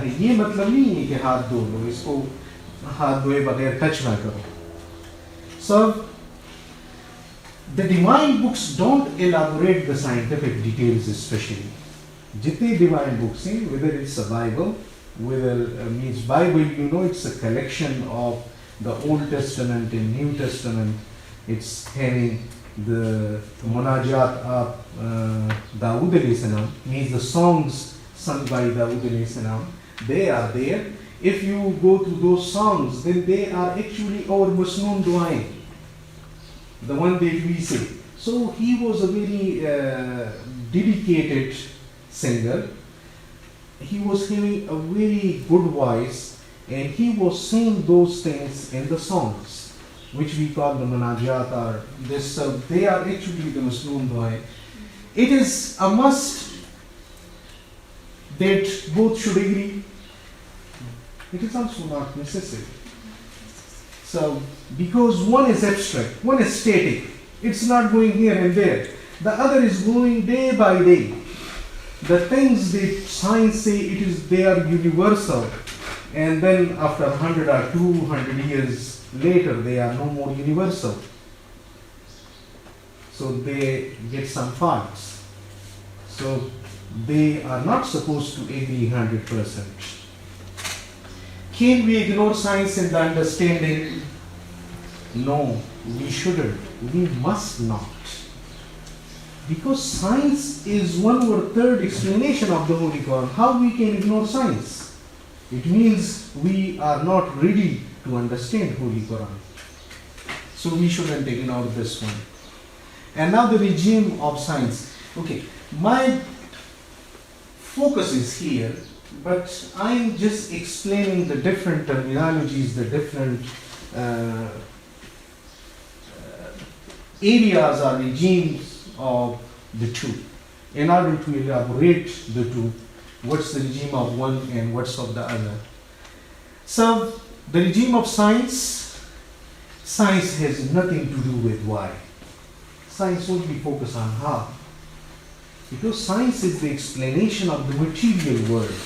है, ये मतलब नहीं है कि हाथ धो लो, इसको हाथ धोए बगैर टच ना करो. So the divine books don't elaborate the scientific details especially. जितने divine books हैं, whether it's a Bible, whether means Bible, you know, it's a collection of the Old Testament and New Testament. It's having the Munajat of Dawood alayhi salam, means the songs sung by Dawood alayhi salam. They are there. If you go to those songs, then they are actually our Musnoon Du'ain, the one that we say. So he was a very dedicated singer. He was having a very good voice, and he was saying those things in the songs, which we call the Manajat, or this. They are actually the Muslim Du'ain. It is a must that both should agree. It is also not necessary. So, because one is abstract, one is static, it's not going here and there. The other is going day by day. The things that science say they are universal, and then after 100 or 200 years later, they are no more universal. So they get some faults. So they are not supposed to agree 100%. Can we ignore science in the understanding? No, we shouldn't. We must not. Because science is 1/3 explanation of the Holy Quran. How we can ignore science? It means we are not ready to understand Holy Quran. So we shouldn't ignore this one. And now the regime of science. Okay, my focus is here, but I'm just explaining the different terminologies, the different areas or regimes of the two, in order to elaborate the two, what's the regime of one and what's of the other. So the regime of science has nothing to do with why. Science only focus on how. Because science is the explanation of the material world.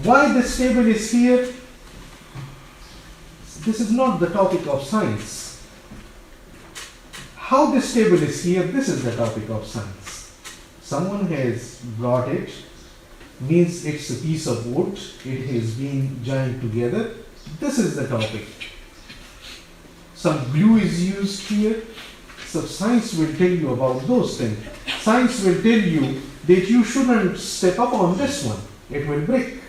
Why this table is here? This is not the topic of science. How this table is here, this is the topic of science. Someone has brought it, means it's a piece of wood, it has been joined together. This is the topic. Some glue is used here. So science will tell you about those things. Science will tell you that you shouldn't step up on this one, it will break.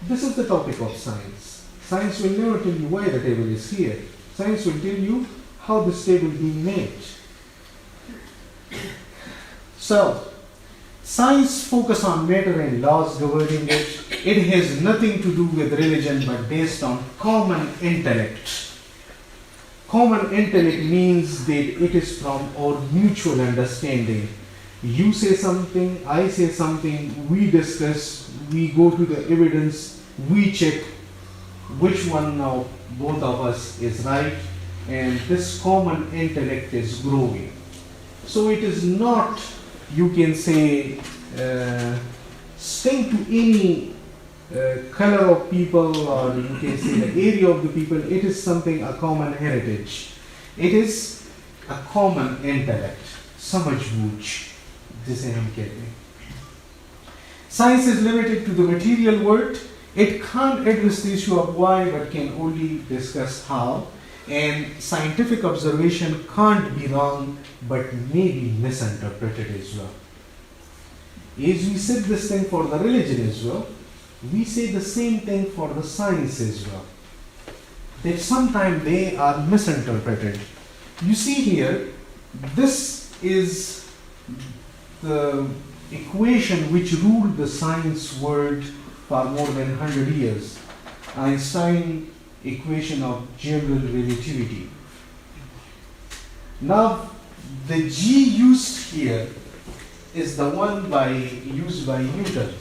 This is the topic of science. Science will never tell you why the table is here. Science will tell you how this table being made. So, science focus on matter and laws governing it. It has nothing to do with religion, but based on common intellect. Common intellect means that it is from our mutual understanding. You say something, I say something, we discuss, we go to the evidence, we check which one of both of us is right, and this common intellect is growing. So it is not, you can say, sting to any color of people, or you can say the area of the people. It is something, a common heritage. It is a common intellect. समझ बूझ जिसे हम कहते हैं. Science is limited to the material world. It can't address the issue of why, but can only discuss how. And scientific observation can't be wrong, but may be misinterpreted as well. As we said this thing for the religion as well, we say the same thing for the science as well. That sometimes they are misinterpreted. You see here, this is the equation which ruled the science world for more than 100 years. Einstein equation of general relativity. Now, the G used here is the one used by Newton.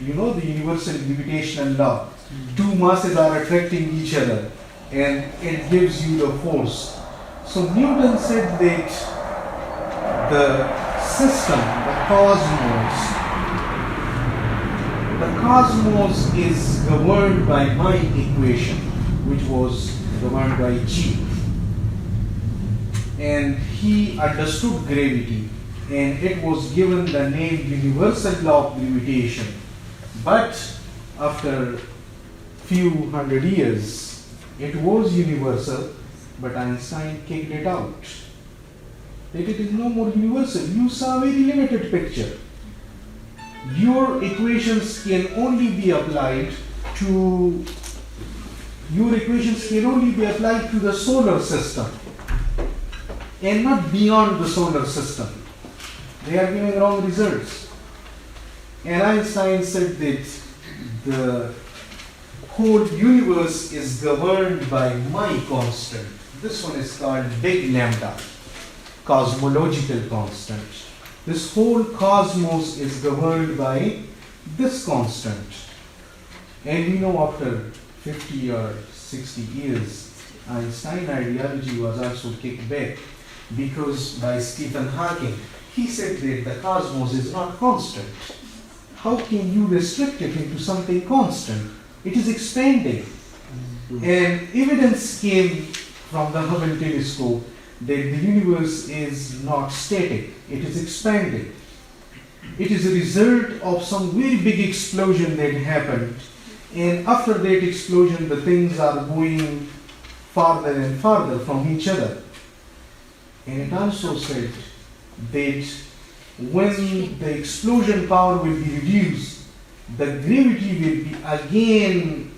You know the universal gravitational law. Two masses are attracting each other and it gives you the force. So Newton said that the system, the cosmos is governed by my equation, which was governed by G. And he understood gravity, and it was given the name universal law of gravitation. But after few hundred years, it was universal, but Einstein kicked it out. That it is no more universal. You saw a very limited picture. Your equations can only be applied to the solar system and not beyond the solar system. They are giving wrong results. And Einstein said that the whole universe is governed by my constant. This one is called big lambda, cosmological constant. This whole cosmos is governed by this constant. And we know after 50 or 60 years, Einstein ideology was also kicked back because by Stephen Hawking, he said that the cosmos is not constant. How can you restrict it into something constant? It is expanding. And evidence came from the Hubble telescope that the universe is not static, it is expanding. It is a result of some very big explosion that happened, and after that explosion the things are going farther and farther from each other. And it also said that when the explosion power will be reduced, the gravity will be again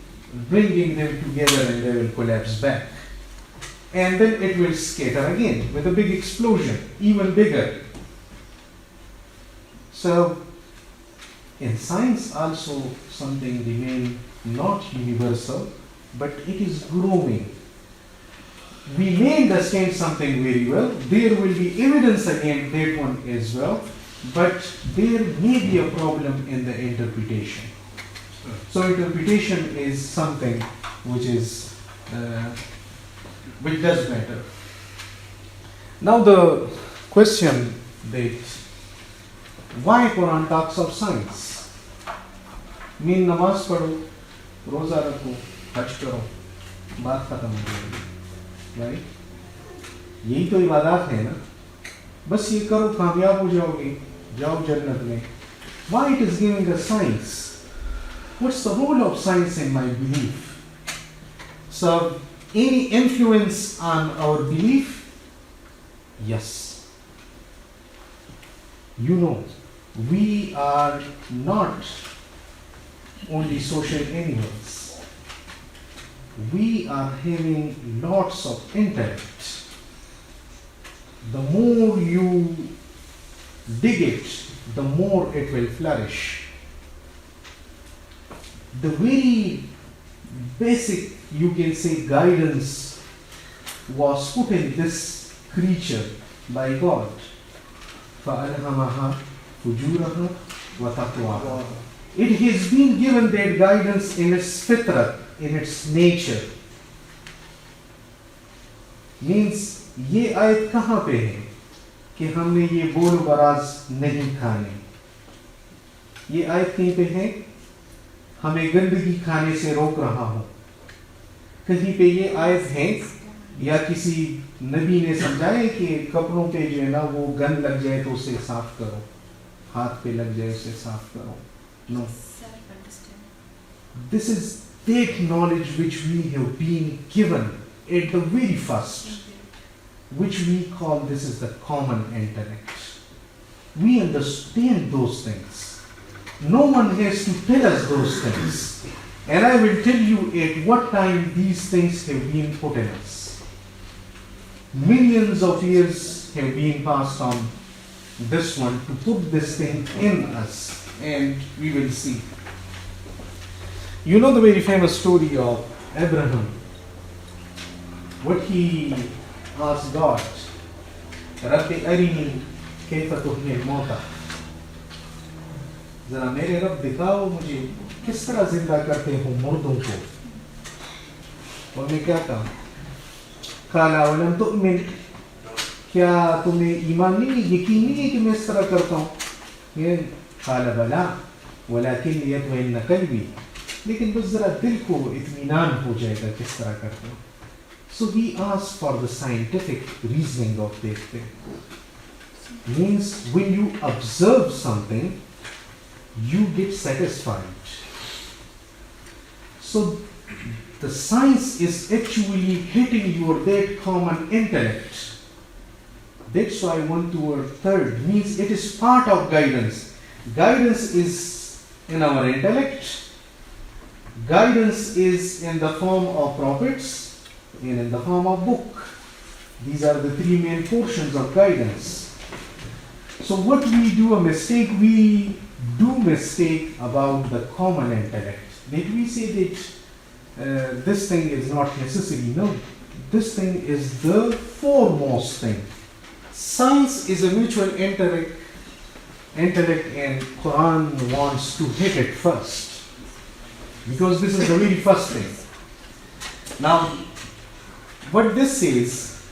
bringing them together and they will collapse back. And then it will scatter again with a big explosion, even bigger. So, in science also something remains not universal, but it is growing. We may understand something very well, there will be evidence against that one as well, but there may be a problem in the interpretation. So interpretation is something which does matter. Now the question that why Quran talks of science? Mean namaz padho, roza rakho, hajj karo, baat khatam ho gayi. Right? यही तो इबादत है ना, बस ये करो कामयाब हो जाओगे, जाओ जन्नत में. Why it is giving us science? What's the role of science in my belief? So, any influence on our belief? Yes. You know, we are not only social animals. We are having lots of intellect. The more you dig it, the more it will flourish. The very basic, you can say, guidance was put in this creature by God. فَأَلْهَمَهَا فُجُورَهَا وَتَقْوَاهَا. It has been given that guidance in its fitra, in its nature. Means ये आयत कहाँ पे है कि हमने ये बोल barrage नहीं खाने. ये आयत कहीं पे है हमें गंदगी खाने से रोक रहा हूं. कहीं पे ये आयत है या किसी नबी ने समझाया कि कपड़ों पे जो है ना वो गंद लग जाए तो उसे साफ करो, हाथ पे लग जाए उसे साफ करो. No. This is that knowledge which we have been given at the very first, which we call this is the common intellect. We understand those things. No one has to tell us those things. And I will tell you at what time these things have been put in us. Millions of years have been passed on this one to put this thing in us, and we will see. You know the very famous story of Abraham. What he asked God, Rabbi arini kayfa tuhyi al-mauta. जरा मेरे रब दिखाओ मुझे किस तरह जिंदा करते हो मुर्दों को. और मैं क्या कहा, काला वलम तुमिन, क्या तुम्हें ईमान नहीं, यकीन नहीं है कि मैं इस तरह करता हूँ. ये काला बला, वलाकिन लियत्मइन्न क़ल्बी, लेकिन बस ज़रा दिल को इत्मीनान हो जाएगा किस तरह करते हो. So he asked for the scientific reasoning of this thing. Means when you observe something, you get satisfied. So the science is actually hitting your that common intellect. That's why 1 2 means it is part of guidance. Guidance is in our intellect. Guidance is in the form of prophets and in the form of book. These are the 3 main portions of guidance. So what we do a mistake, we do mistake about the common intellect. Did we say that this thing is not necessary? No. This thing is the foremost thing. Science is a mutual intellect and Quran wants to hit it first. Because this is the very first thing. Now, what this says,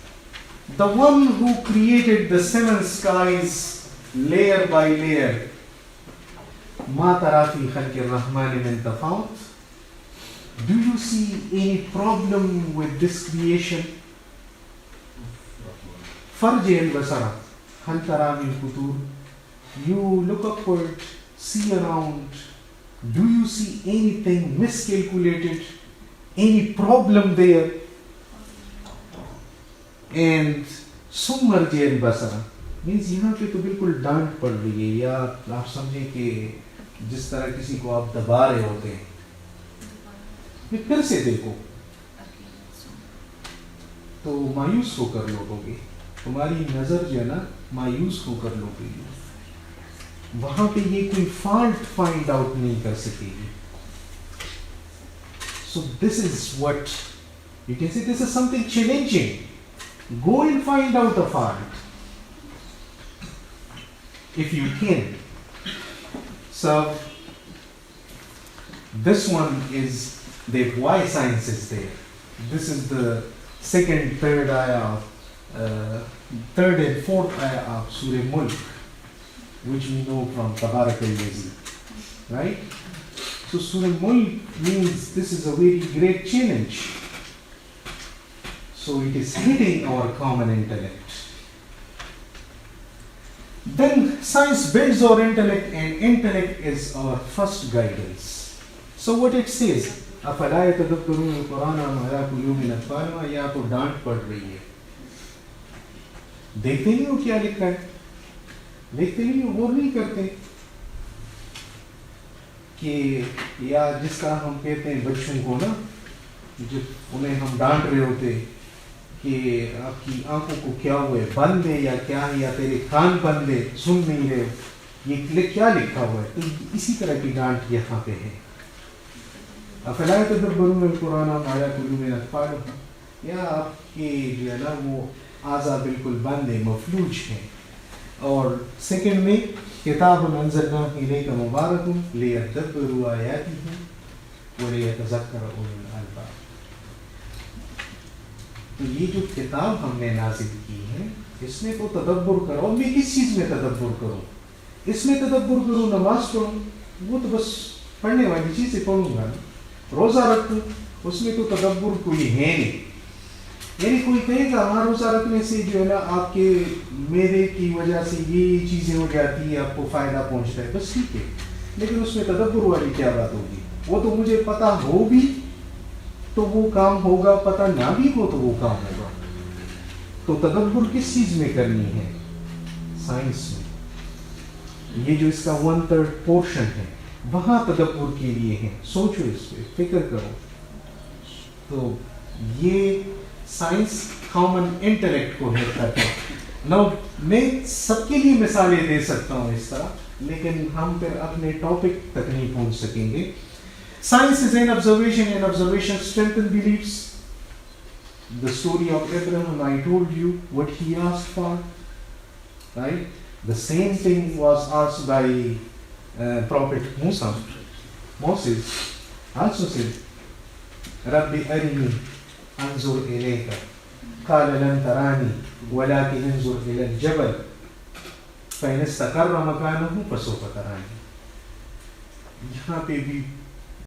the one who created the 7 skies layer by layer, ma tara fi khalqi ar-Rahman min tafawut. Do you see any problem with this creation? Farji al-basara, hal tara min futur. You look upward, see around. Do you see anything miscalculated? Any problem there? And सुमर्जी al-basara means यहाँ पे तो बिल्कुल डांट पड़ रही है, या आप समझें कि जिस तरह किसी को आप दबा रहे होते हैं. फिर से देखो तो मायूस होकर लौटोगे, तुम्हारी नजर जो है ना मायूस होकर लौटेगी. वहां पे ये कोई फॉल्ट फाइंड आउट नहीं कर सकेगी. So this is what you can say, this is something challenging. Go and find out the fault if you can. So this one is the why science is there. This is the second, third ayah, third and fourth ayah of Surah Mulk, which we know from Tabarak al-Lazi, right? So Surah Mulk means this is a very great challenge. So it is hitting our common intellect. Then science builds our intellect, and intellect is our first guidance. So what it says, أَفَلَا يَتَدَبَّرُونَ الْقُرْآنَ مَا عَلَى قُلُوبٍ أَقْفَالُهَا, या तो डांट पड़ रही है. देखते नहीं हो क्या लिखा है, देखते नहीं हो, वो नहीं करते कि या जिस तरह हम कहते हैं बच्चों को ना, जब उन्हें हम डांट रहे होते कि आपकी आंखों को क्या हुआ है, बंद है या क्या है, या तेरे कान बंद है, सुन नहीं रहे, ये क्या लिखा हुआ है. तो इसी तरह की डांट यहाँ पे है. अफला यतदब्बरून अल-कुरान मा अला कुलूबिन अक़फ़ालुहा, या आपके जो है ना वो आज़ा बिल्कुल बंद है, मफलूज है. और सेकंड में किताबुन अंज़लनाहु इलैका मुबारकुन लियदब्बरू आयातिही व लियतज़क्कर उलुल अलबाब. तो ये जो किताब हमने नाज़िल की है, इसमें तो तदब्बुर करो. मैं किस चीज़ में तदब्बुर करूँ? इसमें तदब्बुर करूँ, नमाज पढ़ूँ, वो तो बस पढ़ने वाली चीज़ें पढ़ूँगा. रोज़ा रखूँ, उसमें तो तदब्बुर कोई है नहीं. यानी कोई कहेगा हाँ रोज़ा रखने से जो है ना आपके मेरे की वजह से ये चीज़ें हो जाती है, आपको फ़ायदा पहुँचता है, बस ठीक है. लेकिन उसमें तदब्बुर वाली क्या बात होगी? वो तो मुझे पता हो भी तो वो काम होगा, पता ना भी हो तो वो काम होगा. तो तदब्बुर किस चीज़ में करनी है? साइंस में. ये जो इसका 1/3 पोर्शन है, वहाँ तदब्बुर के लिए है. सोचो इस पे, फिक्र करो. तो ये साइंस कॉमन इंटेलेक्ट को है करता है. नाउ मैं सबके लिए मिसालें दे सकता हूँ इस तरह, लेकिन हम फिर अपने टॉपिक तक नहीं पहुँच सकेंगे. Science is an observation, and observation strengthens beliefs. The story of Abraham, I told you what he asked for, right? The same thing was asked by Prophet Moses also said, Rabbi arini anzur ilayka, qala lan tarani, walakin anzur ila al-jabal, fa in istaqarra makanahu fasawfa tarani. यहाँ पे भी